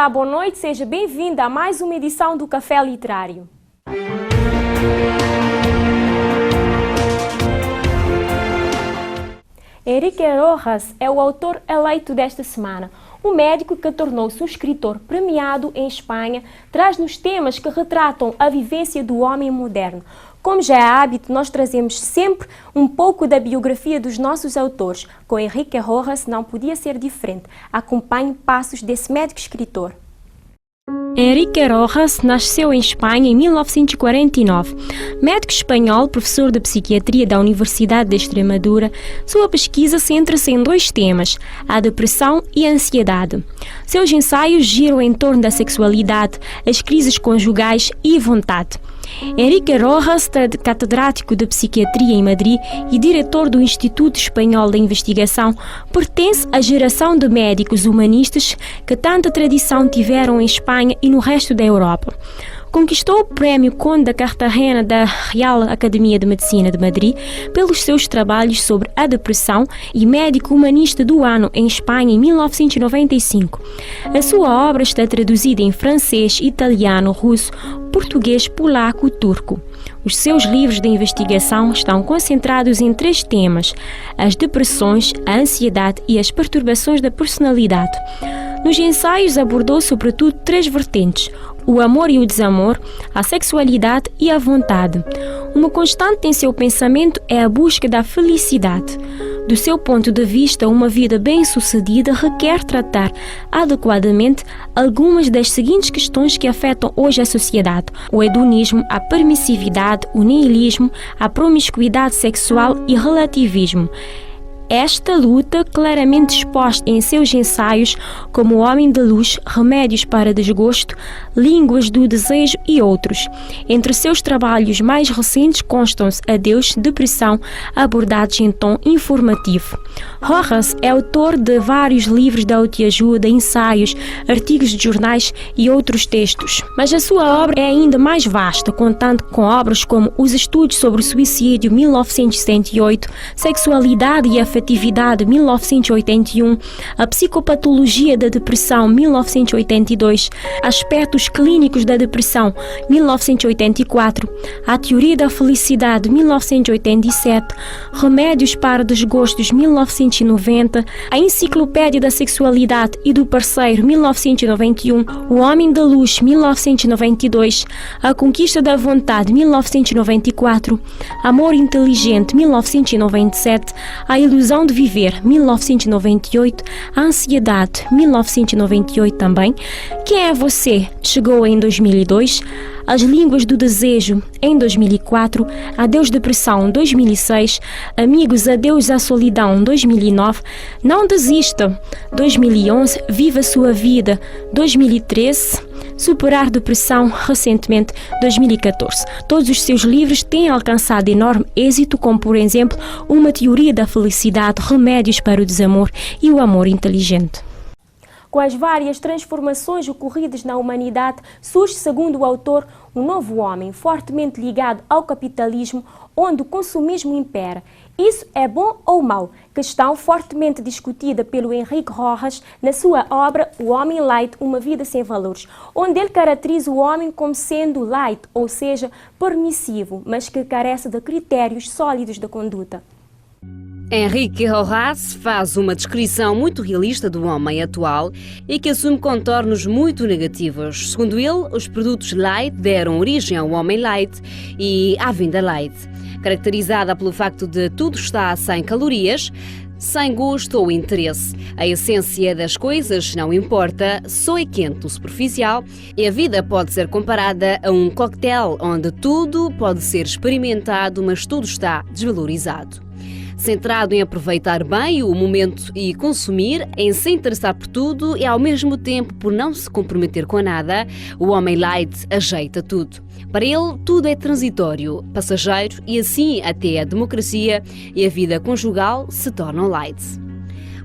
Olá, boa noite, seja bem-vinda a mais uma edição do Café Literário. Enrique Rojas é o autor eleito desta semana. O médico que tornou-se um escritor premiado em Espanha traz-nos temas que retratam a vivência do homem moderno. Como já é hábito, nós trazemos sempre um pouco da biografia dos nossos autores. Com Enrique Rojas não podia ser diferente. Acompanhe passos desse médico escritor. Enrique Rojas nasceu em Espanha em 1949. Médico espanhol, professor de psiquiatria da Universidade de Extremadura, sua pesquisa centra-se em dois temas, a depressão e a ansiedade. Seus ensaios giram em torno da sexualidade, as crises conjugais e vontade. Enrique Rojas, catedrático de psiquiatria em Madrid e diretor do Instituto Espanhol de Investigação, pertence à geração de médicos humanistas que tanta tradição tiveram em Espanha e no resto da Europa. Conquistou o Prémio Conde da Cartagena da Real Academia de Medicina de Madrid pelos seus trabalhos sobre a depressão e médico humanista do ano em Espanha em 1995. A sua obra está traduzida em francês, italiano, russo, português, polaco e turco. Os seus livros de investigação estão concentrados em três temas: as depressões, a ansiedade e as perturbações da personalidade. Nos ensaios abordou sobretudo três vertentes: o amor e o desamor, a sexualidade e a vontade. Uma constante em seu pensamento é a busca da felicidade. Do seu ponto de vista, uma vida bem-sucedida requer tratar adequadamente algumas das seguintes questões que afetam hoje a sociedade: o hedonismo, a permissividade, o niilismo, a promiscuidade sexual e relativismo. Esta luta, claramente exposta em seus ensaios como O Homem de Luz, Remédios para Desgosto, Línguas do Desejo e outros. Entre seus trabalhos mais recentes constam-se Adeus, Depressão, abordados em tom informativo. Rojas é autor de vários livros de autoajuda, ensaios, artigos de jornais e outros textos. Mas a sua obra é ainda mais vasta, contando com obras como Os Estudos sobre o Suicídio, 1978, Sexualidade e Afetividade, 1981, A Psicopatologia da Depressão, 1982, Aspectos Clínicos da Depressão, 1984, A Teoria da Felicidade, 1987, Remédios para Desgostos, 1990, A Enciclopédia da Sexualidade e do Parceiro, 1991, O Homem da Luz, 1992, A Conquista da Vontade, 1994, Amor Inteligente, 1997, A Ilusão de Viver, 1998, A Ansiedade, 1998 também, Quem é Você? Chegou em 2002, As Línguas do Desejo, em 2004, Adeus Depressão, 2006, Amigos, Adeus à Solidão, 2009, Não Desista, 2011, Viva Sua Vida, 2013, Superar Depressão, recentemente, 2014. Todos os seus livros têm alcançado enorme êxito, como, por exemplo, Uma Teoria da Felicidade, Remédios para o Desamor e O Amor Inteligente. Com as várias transformações ocorridas na humanidade, surge, segundo o autor, um novo homem, fortemente ligado ao capitalismo, onde o consumismo impera. Isso é bom ou mau? Questão fortemente discutida pelo Enrique Rojas na sua obra O Homem Light, Uma Vida Sem Valores, onde ele caracteriza o homem como sendo light, ou seja, permissivo, mas que carece de critérios sólidos de conduta. Enrique Rojas faz uma descrição muito realista do homem atual e que assume contornos muito negativos. Segundo ele, os produtos light deram origem ao homem light e à vinda light, caracterizada pelo facto de tudo estar sem calorias, sem gosto ou interesse. A essência das coisas não importa, só é quente o superficial e a vida pode ser comparada a um coquetel onde tudo pode ser experimentado, mas tudo está desvalorizado. Centrado em aproveitar bem o momento e consumir, em se interessar por tudo e ao mesmo tempo por não se comprometer com nada, o homem light ajeita tudo. Para ele, tudo é transitório, passageiro e assim até a democracia e a vida conjugal se tornam light.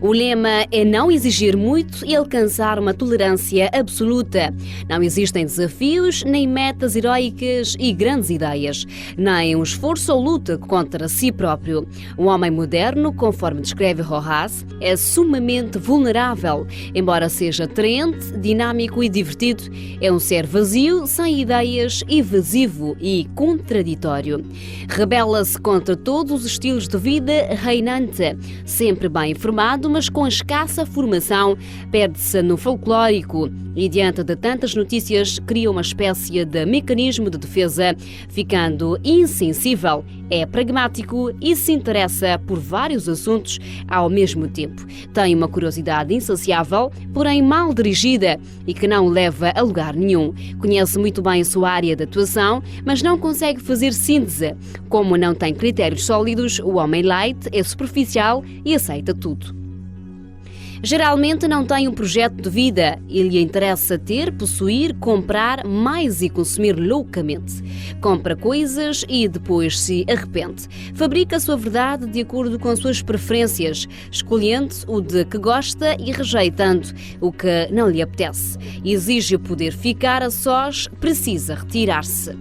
O lema é não exigir muito e alcançar uma tolerância absoluta. Não existem desafios, nem metas heroicas e grandes ideias, nem um esforço ou luta contra si próprio. O homem moderno, conforme descreve Rojas, é sumamente vulnerável. Embora seja atraente, dinâmico e divertido, é um ser vazio, sem ideias, evasivo e contraditório. Rebela-se contra todos os estilos de vida reinante, sempre bem informado, mas com escassa formação, perde-se no folclórico e, diante de tantas notícias, cria uma espécie de mecanismo de defesa, ficando insensível. É pragmático e se interessa por vários assuntos ao mesmo tempo. Tem uma curiosidade insaciável, porém mal dirigida e que não o leva a lugar nenhum. Conhece muito bem a sua área de atuação, mas não consegue fazer síntese. Como não tem critérios sólidos, o homem light é superficial e aceita tudo. Geralmente não tem um projeto de vida e lhe interessa ter, possuir, comprar mais e consumir loucamente. Compra coisas e depois se arrepende. Fabrica a sua verdade de acordo com as suas preferências, escolhendo o de que gosta e rejeitando o que não lhe apetece. Exige poder ficar a sós, precisa retirar-se.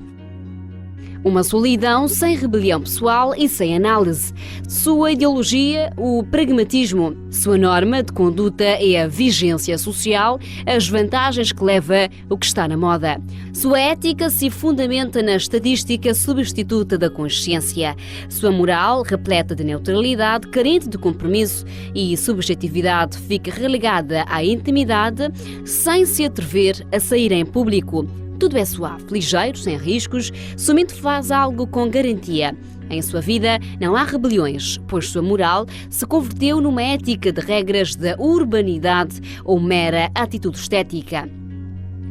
Uma solidão sem rebelião pessoal e sem análise. Sua ideologia, o pragmatismo. Sua norma de conduta é a vigência social, as vantagens que leva o que está na moda. Sua ética se fundamenta na estatística substituta da consciência. Sua moral, repleta de neutralidade, carente de compromisso e subjetividade, fica relegada à intimidade, sem se atrever a sair em público. Tudo é suave, ligeiro, sem riscos, somente faz algo com garantia. Em sua vida não há rebeliões, pois sua moral se converteu numa ética de regras da urbanidade ou mera atitude estética.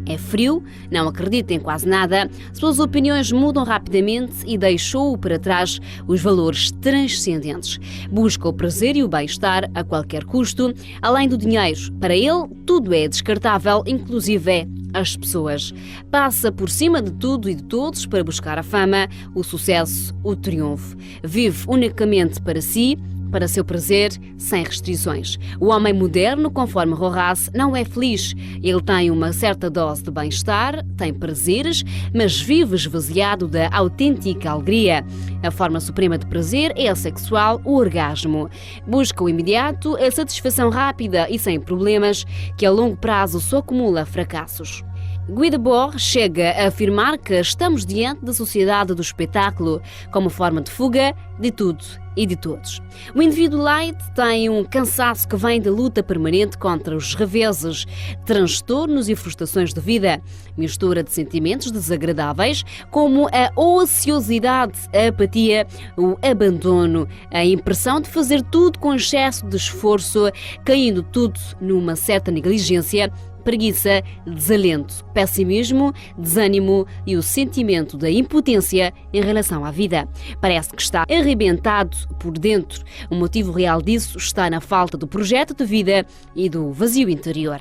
É frio, não acredita em quase nada, suas opiniões mudam rapidamente e deixou para trás os valores transcendentes. Busca o prazer e o bem-estar a qualquer custo, além do dinheiro. Para ele, tudo é descartável, inclusive as pessoas. Passa por cima de tudo e de todos para buscar a fama, o sucesso, o triunfo. Vive unicamente para si, para seu prazer, sem restrições. O homem moderno, conforme Rojas, não é feliz. Ele tem uma certa dose de bem-estar, tem prazeres, mas vive esvaziado da autêntica alegria. A forma suprema de prazer é a sexual, o orgasmo. Busca o imediato, a satisfação rápida e sem problemas, que a longo prazo só acumula fracassos. Guy Debord chega a afirmar que estamos diante da sociedade do espetáculo, como forma de fuga de tudo e de todos. O indivíduo light tem um cansaço que vem da luta permanente contra os reveses, transtornos e frustrações de vida, mistura de sentimentos desagradáveis como a ociosidade, a apatia, o abandono, a impressão de fazer tudo com excesso de esforço, caindo tudo numa certa negligência, preguiça, desalento, pessimismo, desânimo e o sentimento da impotência em relação à vida. Parece que está arrebentado por dentro. O motivo real disso está na falta do projeto de vida e do vazio interior.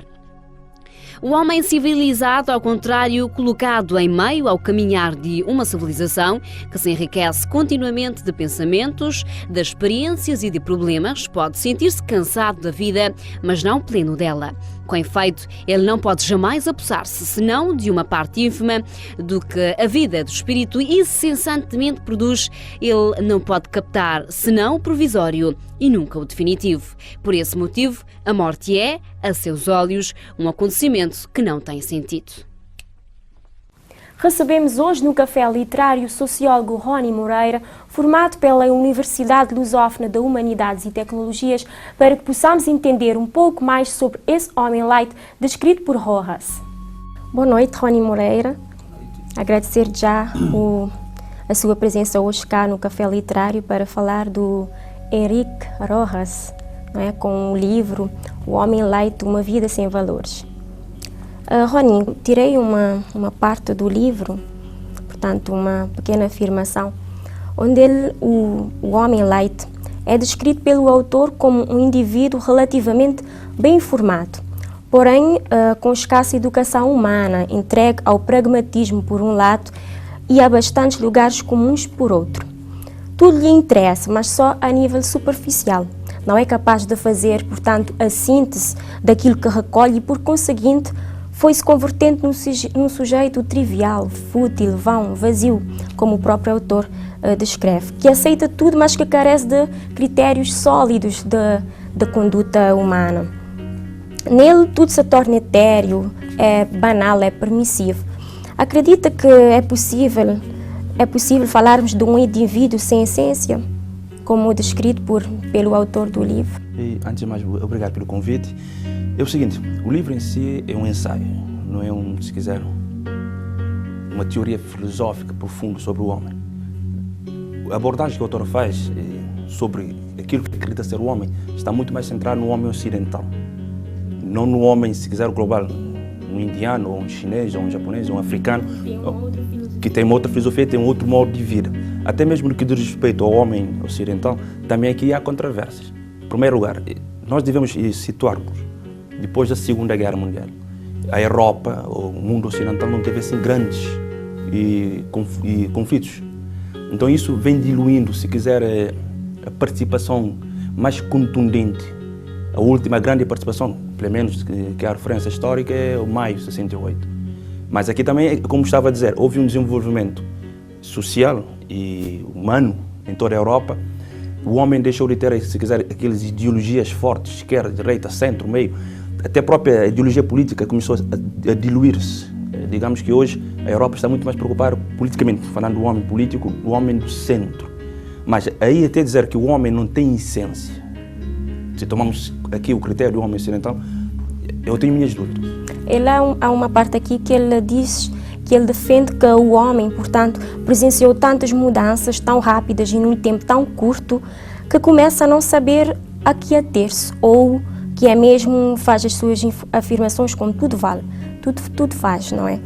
O homem civilizado, ao contrário, colocado em meio ao caminhar de uma civilização que se enriquece continuamente de pensamentos, de experiências e de problemas, pode sentir-se cansado da vida, mas não pleno dela. Com efeito, ele não pode jamais apossar-se, senão de uma parte ínfima do que a vida do espírito incessantemente produz. Ele não pode captar, senão o provisório e nunca o definitivo. Por esse motivo, a morte é, a seus olhos, um acontecimento que não tem sentido. Recebemos hoje no Café Literário o sociólogo Rony Moreira, formado pela Universidade Lusófona de Humanidades e Tecnologias, para que possamos entender um pouco mais sobre esse homem light descrito por Rojas. Boa noite, Rony Moreira. Agradecer já a sua presença hoje cá no Café Literário para falar do Henrique Rojas, com o livro O Homem Light, Uma Vida Sem Valores. Rony, tirei uma parte do livro, portanto uma pequena afirmação, onde o homem light é descrito pelo autor como um indivíduo relativamente bem informado, porém com escassa educação humana, entregue ao pragmatismo por um lado e a bastantes lugares comuns por outro. Tudo lhe interessa, mas só a nível superficial. não é capaz de fazer, portanto, a síntese daquilo que recolhe e, por conseguinte, foi se convertendo num sujeito trivial, fútil, vão, vazio, como o próprio autor descreve, que aceita tudo, mas que carece de critérios sólidos de conduta humana. Nele tudo se torna etéreo, é banal, é permissivo. Acredita que é possível falarmos de um indivíduo sem essência, como descrito pelo autor do livro? E, antes de mais, obrigado pelo convite. É o seguinte, o livro em si é um ensaio, não é se quiser, uma teoria filosófica profunda sobre o homem. A abordagem que o autor faz sobre aquilo que acredita ser o homem está muito mais centrado no homem ocidental, não no homem, se quiser, global, um indiano, ou um chinês, ou um japonês, ou um africano, que tem uma outra filosofia, tem um outro modo de vida. Até mesmo no que diz respeito ao homem ocidental, também aqui há controvérsias. Em primeiro lugar, nós devemos situar-nos depois da Segunda Guerra Mundial. A Europa, o mundo ocidental, não teve assim grandes conflitos. Então isso vem diluindo, se quiser, a participação mais contundente. A última grande participação, pelo menos que a referência histórica, é o maio de 68. Mas aqui também, como estava a dizer, houve um desenvolvimento social e humano em toda a Europa. O homem deixou de ter, se quiser, aquelas ideologias fortes, esquerda, direita, centro, meio. Até a própria ideologia política começou a diluir-se. Digamos que hoje a Europa está muito mais preocupada politicamente, falando do homem político, do homem do centro. Mas aí até dizer que o homem não tem essência, se tomamos aqui o critério do homem ocidental, eu tenho minhas dúvidas. Há uma parte aqui que ele diz que ele defende que o homem, portanto, presenciou tantas mudanças tão rápidas e num tempo tão curto que começa a não saber a que ater-se, ou que é mesmo, faz as suas afirmações como tudo vale, tudo faz, não é?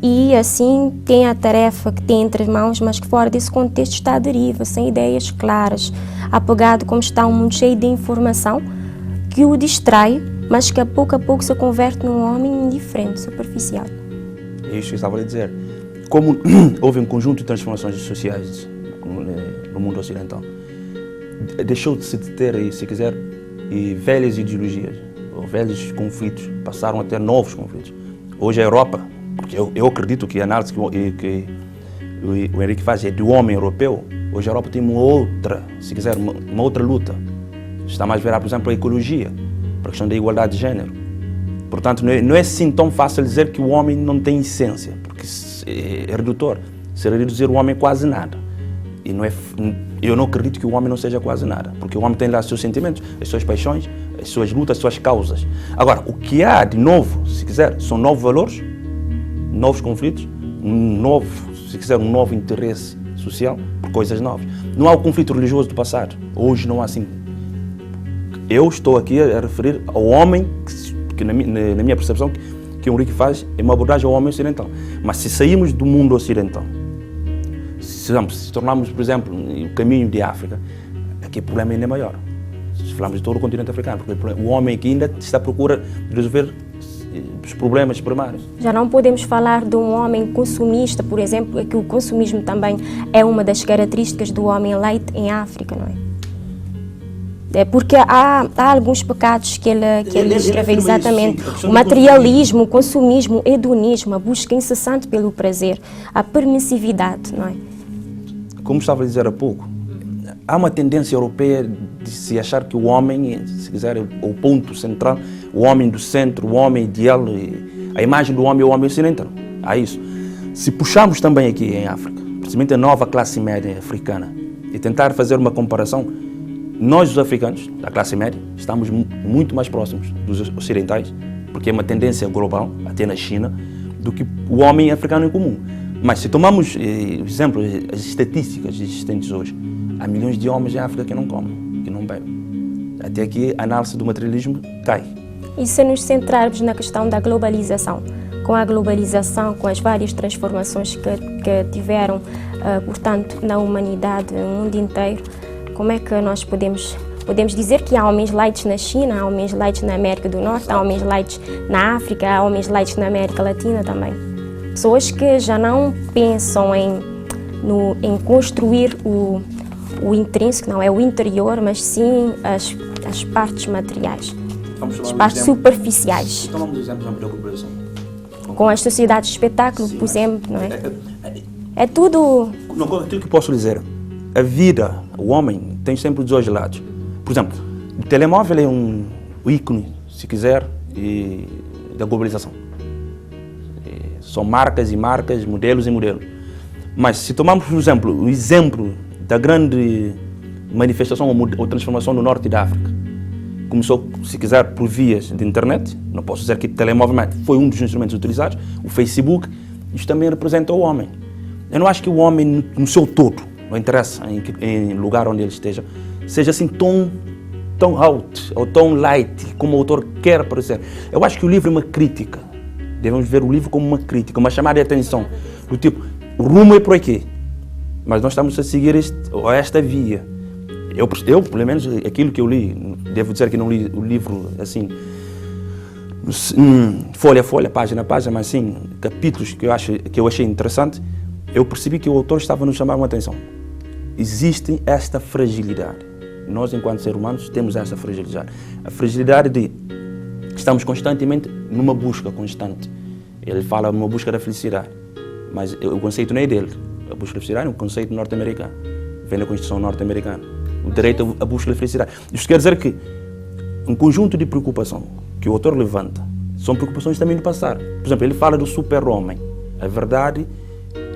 E assim tem a tarefa que tem entre as mãos, mas que fora desse contexto está à deriva, sem ideias claras, apegado como está um mundo cheio de informação que o distrai, mas que a pouco se converte num homem indiferente, superficial. É isso que eu estava a dizer. Como houve um conjunto de transformações sociais no mundo ocidental, deixou de se ter, se quiser, velhas ideologias, ou velhos conflitos, passaram a ter novos conflitos. Hoje a Europa, porque eu acredito que a análise que o Henrique faz é do homem europeu, hoje a Europa tem uma outra, se quiser, uma outra luta. Está mais virada, por exemplo, a ecologia, para a questão da igualdade de género. Portanto, não é assim tão fácil dizer que o homem não tem essência, porque é redutor. Seria reduzir o homem quase nada. E eu não acredito que o homem não seja quase nada, porque o homem tem lá os seus sentimentos, as suas paixões, as suas lutas, as suas causas. Agora, o que há de novo, se quiser, são novos valores, novos conflitos, um novo interesse social por coisas novas. Não há o conflito religioso do passado. Hoje não há assim. Eu estou aqui a referir ao homem que na minha percepção, que o Henrique faz é uma abordagem ao homem ocidental. Mas se sairmos do mundo ocidental, se tornarmos, por exemplo, o caminho de África, aqui o problema ainda é maior. Se falarmos de todo o continente africano, porque o homem aqui ainda está à procura de resolver os problemas primários. Já não podemos falar de um homem consumista, por exemplo, que o consumismo também é uma das características do homem light em África, não é? Porque há alguns pecados que ele escreve exatamente. O materialismo, o consumismo, o hedonismo, a busca incessante pelo prazer, a permissividade, não é? Como estava a dizer há pouco, há uma tendência europeia de se achar que o homem, se quiser, é o ponto central, o homem do centro, o homem ideal, a imagem do homem é o homem ocidental. Há isso. Se puxarmos também aqui em África, principalmente a nova classe média africana, e tentar fazer uma comparação, nós, os africanos, da classe média, estamos muito mais próximos dos ocidentais, porque é uma tendência global, até na China, do que o homem africano em comum. Mas se tomamos, exemplo, as estatísticas existentes hoje, há milhões de homens em África que não comem, que não bebem. Até aqui a análise do materialismo cai. E se nos centrarmos na questão da globalização, com a globalização, com as várias transformações que tiveram, portanto, na humanidade, no mundo inteiro, como é que nós podemos dizer que há homens lights na China, há homens lights na América do Norte, há homens lights na África, há homens lights na América Latina também? Pessoas que já não pensam em construir o intrínseco, não é o interior, mas sim das partes materiais, Vamos falar das um partes exemplo. superficiais. Então vamos exemplo da globalização. Com as sociedades de espetáculo, Sim, por mas exemplo, não é? É tudo... Não, aquilo que posso dizer, a vida, o homem, tem sempre os dois lados. Por exemplo, o telemóvel é um ícone, se quiser, da globalização. São marcas e marcas, modelos e modelos. Mas se tomarmos, por exemplo, o exemplo da grande manifestação ou transformação no norte da África, começou, se quiser, por vias de internet, não posso dizer que o telemóvel foi um dos instrumentos utilizados, o Facebook, isto também representa o homem. Eu não acho que o homem, no seu todo, não interessa em lugar onde ele esteja, seja assim tão out ou tão light como o autor quer parecer. Eu acho que o livro é uma crítica. Devemos ver o livro como uma crítica, uma chamada de atenção. Do tipo, o rumo é por aqui, mas nós estamos a seguir esta via. Eu, pelo menos, aquilo que eu li, devo dizer que não li o livro assim, folha a folha, página a página, mas sim, capítulos que eu achei interessante, eu percebi que o autor estava a nos chamar uma atenção. Existe esta fragilidade. Nós, enquanto seres humanos, temos essa fragilidade. A fragilidade de estamos constantemente numa busca constante. Ele fala numa busca da felicidade, mas o conceito não é dele. A busca da felicidade é um conceito norte-americano. Vem da Constituição norte-americana. O direito à busca da felicidade. Isto quer dizer que um conjunto de preocupação que o autor levanta são preocupações também do passado. Por exemplo, ele fala do super-homem. A verdade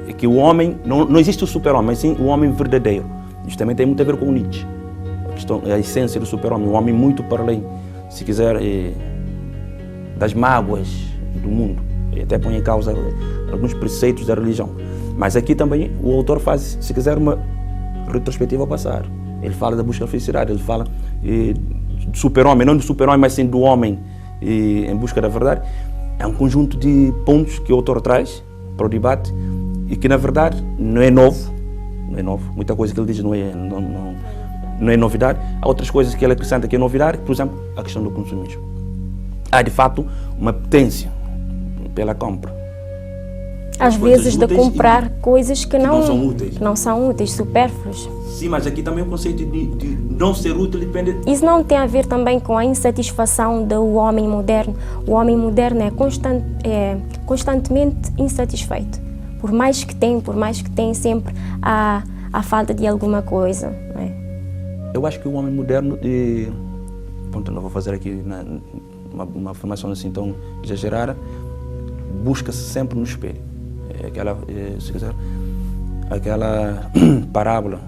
é que o homem, não existe o super-homem, mas sim o homem verdadeiro. Isto também tem muito a ver com o Nietzsche. A essência do super-homem, o homem muito para além, se quiser, das mágoas do mundo. E até põe em causa alguns preceitos da religião. Mas aqui também o autor faz, se quiser, uma retrospectiva ao passado. Ele fala da busca da felicidade, ele fala do super-homem, não do super-homem, mas sim do homem em busca da verdade. É um conjunto de pontos que o autor traz para o debate e que, na verdade, não é novo. Muita coisa que ele diz não é novidade. Há outras coisas que ele acrescenta que é novidade, por exemplo, a questão do consumismo. Há, de fato, uma potência pela compra. Às vezes de comprar coisas que não são úteis, supérfluas. Sim, mas aqui também o conceito de não ser útil depende... Isso não tem a ver também com a insatisfação do homem moderno. O homem moderno é constantemente insatisfeito. Por mais que tem sempre a falta de alguma coisa. Não é? Eu acho que o homem moderno, não vou fazer aqui uma afirmação assim tão exagerada, busca-se sempre no espelho. Se quiser, aquela parábola,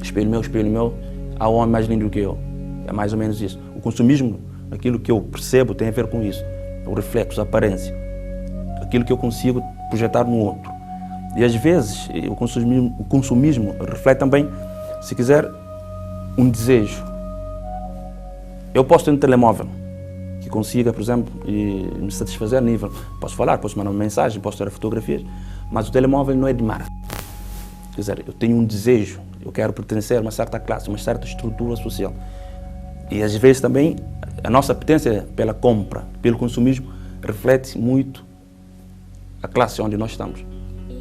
espelho meu, há um homem mais lindo do que eu. É mais ou menos isso. O consumismo, aquilo que eu percebo tem a ver com isso. O reflexo, a aparência. Aquilo que eu consigo projetar no outro. E às vezes o consumismo reflete também, se quiser, um desejo. Eu posso ter um telemóvel que consiga, por exemplo, me satisfazer a nível. Posso falar, posso mandar uma mensagem, posso ter fotografias, mas o telemóvel não é de marca. Quer dizer, eu tenho um desejo, eu quero pertencer a uma certa classe, uma certa estrutura social. E às vezes também a nossa apetência pela compra, pelo consumismo, reflete muito a classe onde nós estamos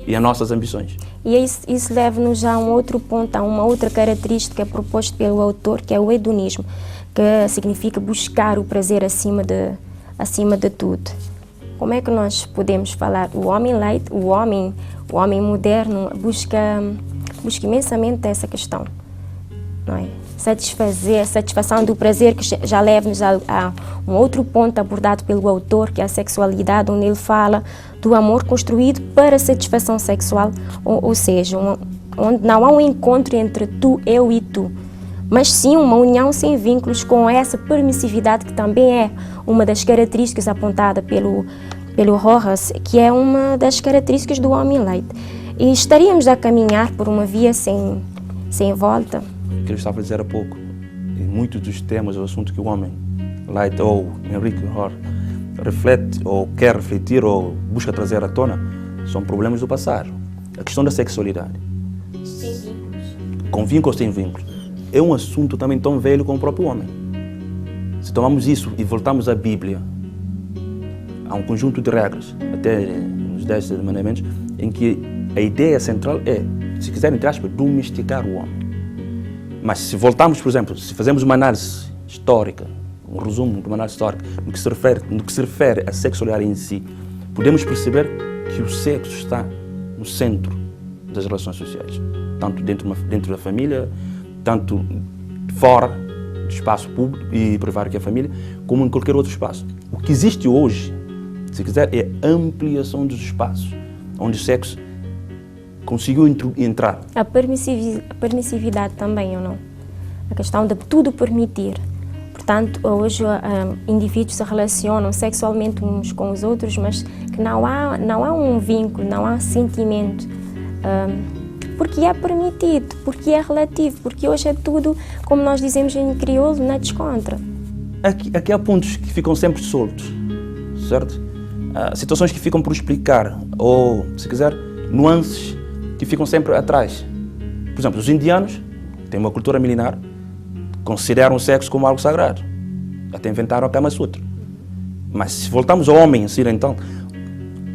e as nossas ambições. E isso leva-nos a um outro ponto, a uma outra característica proposta pelo autor, que é o hedonismo, que significa buscar o prazer acima de tudo. Como é que nós podemos falar? O homem light, o homem moderno busca imensamente essa questão, não é? Satisfação do prazer, que já leva-nos a um outro ponto abordado pelo autor, que é a sexualidade, onde ele fala do amor construído para a satisfação sexual, ou seja, onde não há um encontro entre tu, eu e tu, mas sim uma união sem vínculos, com essa permissividade que também é uma das características apontada pelo Rojas, que é uma das características do homem light. E estaríamos a caminhar por uma via sem volta. O que eu estava a dizer há pouco, em muitos dos temas, o assunto que o homem light ou Henrique Rojas reflete ou quer refletir ou busca trazer à tona, são problemas do passado. A questão da sexualidade. Sem vínculos. Com vínculos ou sem vínculos. É um assunto também tão velho como o próprio homem. Se tomamos isso e voltamos à Bíblia, há um conjunto de regras, até nos 10 mandamentos, em que a ideia central é, se quiser, entre aspas, domesticar o homem. Mas se voltarmos, por exemplo, se fazemos uma análise histórica, um resumo de maneira histórica, no que se refere à sexualidade em si, podemos perceber que o sexo está no centro das relações sociais, tanto dentro da família, tanto fora do espaço público e privado que é a família, como em qualquer outro espaço. O que existe hoje, se quiser, é a ampliação dos espaços, onde o sexo conseguiu entrar. A permissividade também, ou não? A questão de tudo permitir. Portanto, hoje indivíduos se relacionam sexualmente uns com os outros, mas que não há um vínculo, não há sentimento. Porque é permitido, porque é relativo, porque hoje é tudo, como nós dizemos em crioulo, na descontra. Aqui há pontos que ficam sempre soltos, certo? Situações que ficam por explicar, ou, se quiser, nuances que ficam sempre atrás. Por exemplo, os indianos têm uma cultura milenar, consideram o sexo como algo sagrado. Até inventaram a Kama Sutra. Mas se voltamos ao homem ocidental,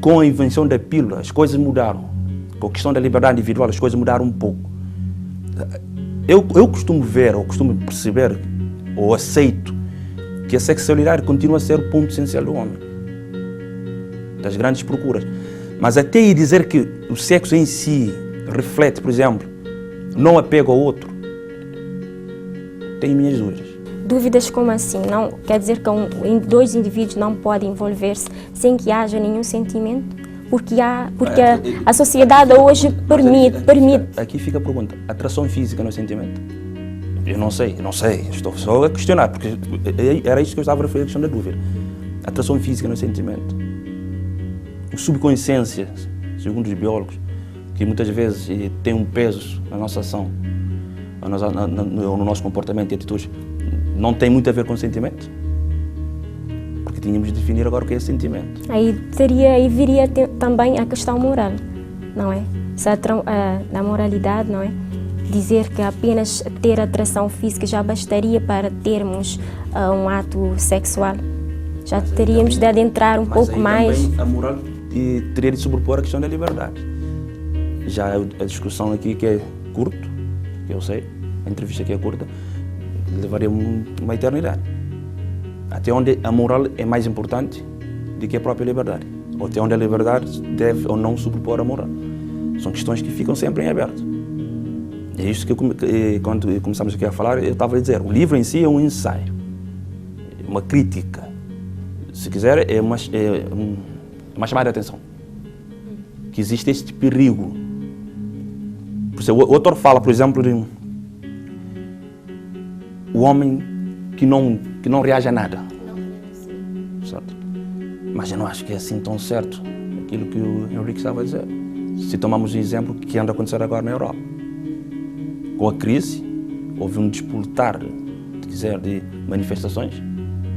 com a invenção da pílula, as coisas mudaram. Com a questão da liberdade individual, as coisas mudaram um pouco. Eu costumo ver, ou costumo perceber, ou aceito, que a sexualidade continua a ser o ponto essencial do homem. Das grandes procuras. Mas até ir dizer que o sexo em si reflete, por exemplo, não apego ao outro, tenho minhas dúvidas. Dúvidas como assim? Não, quer dizer que dois indivíduos não podem envolver-se sem que haja nenhum sentimento? Porque a sociedade hoje permite. Aqui fica a pergunta, atração física não é sentimento? Eu não sei, estou só a questionar, porque era isso que eu estava a referir, a questão da dúvida. Atração física não é sentimento. O subconsciência, segundo os biólogos, que muitas vezes tem um peso na nossa ação, no nosso comportamento e atitudes, não tem muito a ver com sentimento? Porque tínhamos de definir agora o que é sentimento. Aí viria também a questão moral, não é? A moralidade, não é? Dizer que apenas ter atração física já bastaria para termos um ato sexual. Já teríamos de adentrar um pouco mais. Também a moral teria de sobrepor a questão da liberdade. Já a discussão aqui que é curto, que eu sei, a entrevista aqui é curta, levaria uma eternidade. Até onde a moral é mais importante do que a própria liberdade. Ou até onde a liberdade deve ou não sobrepor a moral. São questões que ficam sempre em aberto. É isso que quando começamos aqui a falar, eu estava a dizer, o livro em si é um ensaio, uma crítica. Se quiser, é uma chamada de atenção. Que existe este perigo. O autor fala, por exemplo, de o homem que não reage a nada. Certo? Mas eu não acho que é assim tão certo aquilo que o Henrique estava a dizer. Se tomamos um exemplo que anda a acontecer agora na Europa. Com a crise, houve um despoltar, se quiser, de manifestações,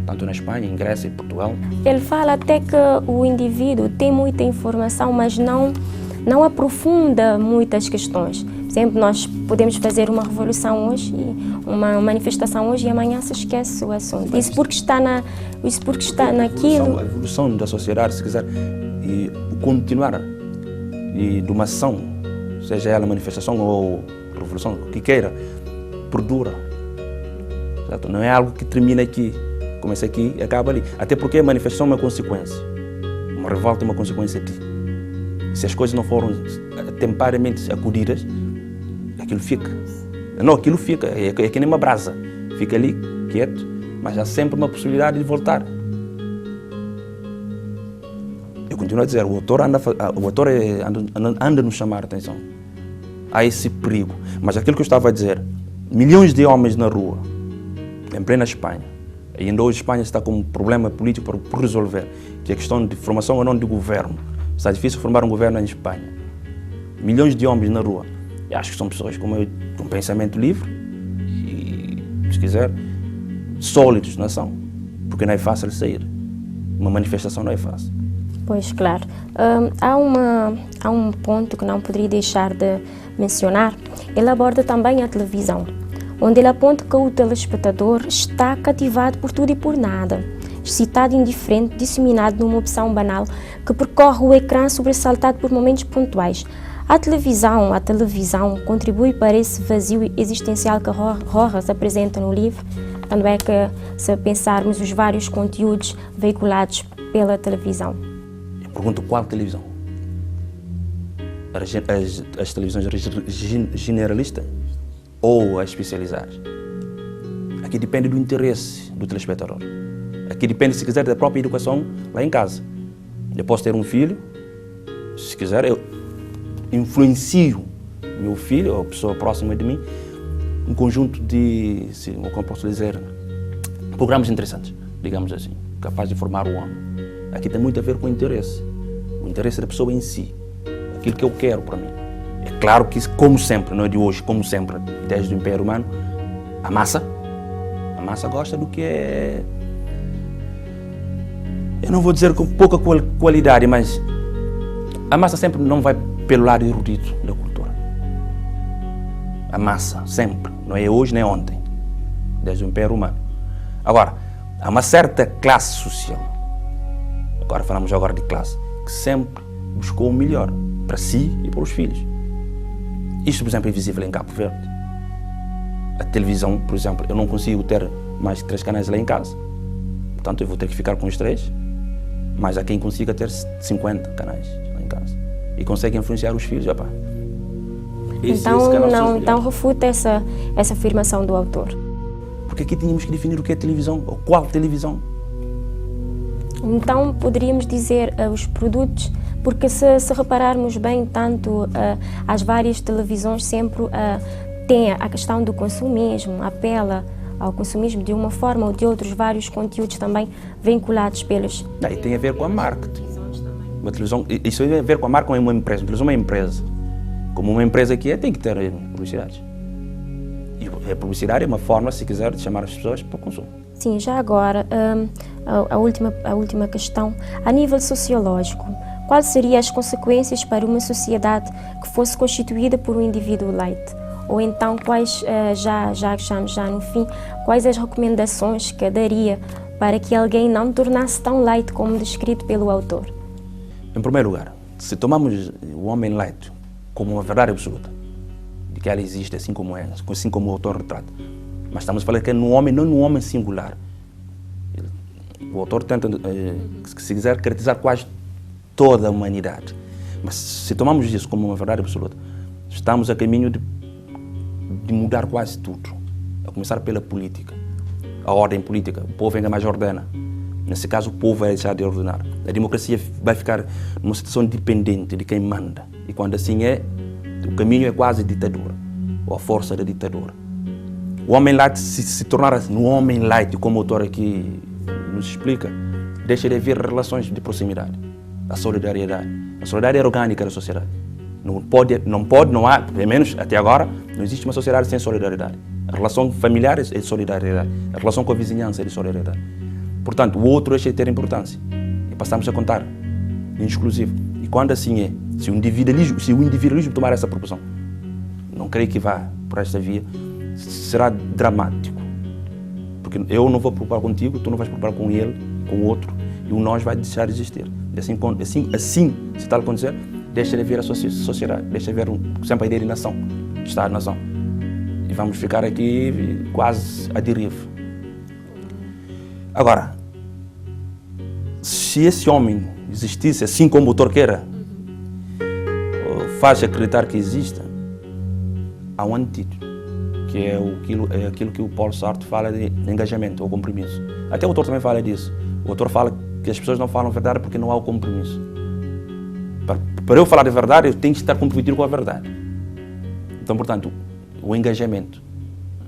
tanto na Espanha, em Grécia e Portugal. Ele fala até que o indivíduo tem muita informação, mas não aprofunda muitas questões. Por exemplo, nós podemos fazer uma revolução hoje, uma manifestação hoje e amanhã se esquece o assunto. Isso porque está naquilo. A evolução da sociedade, se quiser, e o continuar de uma ação, seja ela manifestação ou revolução, o que queira, perdura. Certo? Não é algo que termina aqui, começa aqui e acaba ali. Até porque a manifestação é uma consequência. Uma revolta é uma consequência de ti. Se as coisas não foram temporariamente acudidas, aquilo fica. Não, aquilo fica, é que nem uma brasa. Fica ali, quieto, mas há sempre uma possibilidade de voltar. Eu continuo a dizer, o autor anda a nos chamar a atenção. Há esse perigo. Mas aquilo que eu estava a dizer, milhões de homens na rua, em plena Espanha, e ainda hoje a Espanha está com um problema político por resolver, que é a questão de formação ou não de governo. Está difícil formar um governo em Espanha. Milhões de homens na rua. Eu acho que são pessoas com um pensamento livre e, se quiser, sólidos na ação. Porque não é fácil sair. Uma manifestação não é fácil. Pois, claro. Há um ponto que não poderia deixar de mencionar. Ele aborda também a televisão, onde ele aponta que o telespectador está cativado por tudo e por nada, excitado, indiferente, disseminado numa opção banal que percorre o ecrã sobressaltado por momentos pontuais. A televisão contribui para esse vazio existencial que Rojas apresenta no livro. tanto é que, se pensarmos os vários conteúdos veiculados pela televisão. Eu pergunto qual televisão? As televisões generalistas ou as especializadas? Aqui depende do interesse do telespectador. Aqui depende, se quiser, da própria educação lá em casa. Eu posso ter um filho, se quiser, eu influencio meu filho ou a pessoa próxima de mim um conjunto de, como posso dizer, programas interessantes, digamos assim, capazes de formar o homem. Aqui tem muito a ver com o interesse da pessoa em si, aquilo que eu quero para mim. É claro que, como sempre, não é de hoje, como sempre, desde o Império Romano, a massa gosta do que é, eu não vou dizer com pouca qualidade, mas a massa sempre não vai pelo lado erudito da cultura. A massa, sempre. Não é hoje nem ontem, desde o Império Romano. Agora, há uma certa classe social, agora falamos agora de classe, que sempre buscou o melhor para si e para os filhos. Isto, por exemplo, é visível em Cabo Verde. A televisão, por exemplo, eu não consigo ter mais de 3 canais lá em casa. Portanto, eu vou ter que ficar com os 3, mas há quem consiga ter 50 canais lá em casa. E consegue influenciar os filhos, rapaz. Então refuta essa afirmação do autor. Porque aqui tínhamos que definir o que é televisão, ou qual televisão. Então poderíamos dizer os produtos, porque se repararmos bem, tanto as várias televisões sempre têm a questão do consumismo, apela ao consumismo de uma forma ou de outra, vários conteúdos também vinculados pelos... E tem a ver com a marketing. Uma televisão, isso tem a ver com a marca, uma empresa. Uma televisão é uma empresa. Como uma empresa que tem que ter publicidade. E a publicidade é uma forma, se quiser, de chamar as pessoas para o consumo. Sim, já agora, a última questão. A nível sociológico, quais seriam as consequências para uma sociedade que fosse constituída por um indivíduo light? Ou então, quais, já no fim, quais as recomendações que daria para que alguém não tornasse tão light como descrito pelo autor? Em primeiro lugar, se tomamos o homem light como uma verdade absoluta, de que ela existe assim como é, assim como o autor retrata, mas estamos falando que é no homem, não no homem singular. O autor tenta, se quiser, caracterizar quase toda a humanidade. Mas se tomamos isso como uma verdade absoluta, estamos a caminho de mudar quase tudo. A começar pela política. A ordem política. O povo ainda mais ordena. Nesse caso, o povo vai deixar de ordenar. A democracia vai ficar numa situação dependente de quem manda. E quando assim é, o caminho é quase ditadura. Ou a força da ditadura. O homem light, se tornar no homem light, como o autor aqui nos explica, deixa de haver relações de proximidade. A solidariedade. A solidariedade é orgânica da sociedade. Não há, pelo menos até agora, não existe uma sociedade sem solidariedade. A relação familiar é de solidariedade. A relação com a vizinhança é de solidariedade. Portanto, o outro deixa de ter importância. E passamos a contar em exclusivo. E quando assim é, se o individualismo tomar essa proporção, não creio que vá por esta via, será dramático. Porque eu não vou preocupar contigo, tu não vais preocupar com ele, com o outro, e o nós vai deixar de existir. E assim, se tal acontecer, deixa de haver a sociedade, deixa de haver sempre a ideia de nação, de Estado-nação. E vamos ficar aqui quase à deriva. Agora, se esse homem existisse assim como o autor queira, faz acreditar que exista, há um antídoto, que é aquilo que o Paulo Sartre fala de engajamento ou compromisso. Até o autor também fala disso. O autor fala que as pessoas não falam a verdade porque não há o compromisso. Para eu falar de verdade, eu tenho que estar comprometido com a verdade. Então, portanto, o engajamento.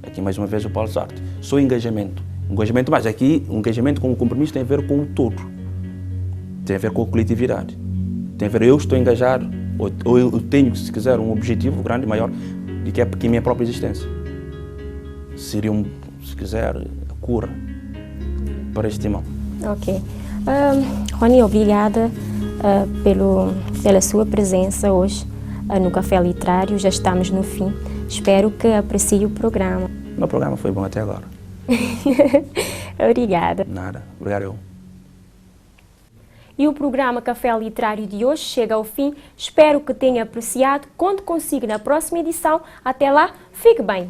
Aqui, mais uma vez, o Paulo Sartre. Só engajamento. Engajamento, mas aqui, o engajamento com o compromisso tem a ver com o todo. Tem a ver com a coletividade. Tem a ver, eu estou engajado, ou eu tenho, se quiser, um objetivo grande, maior, de que é a minha própria existência. Seria, se quiser, a cura para este irmão. Ok. Rony, obrigada pela sua presença hoje no Café Literário. Já estamos no fim. Espero que aprecie o programa. O meu programa foi bom até agora. Obrigada. Nada. Obrigado eu. E o programa Café Literário de hoje chega ao fim. Espero que tenha apreciado. Conto consigo na próxima edição. Até lá, fique bem.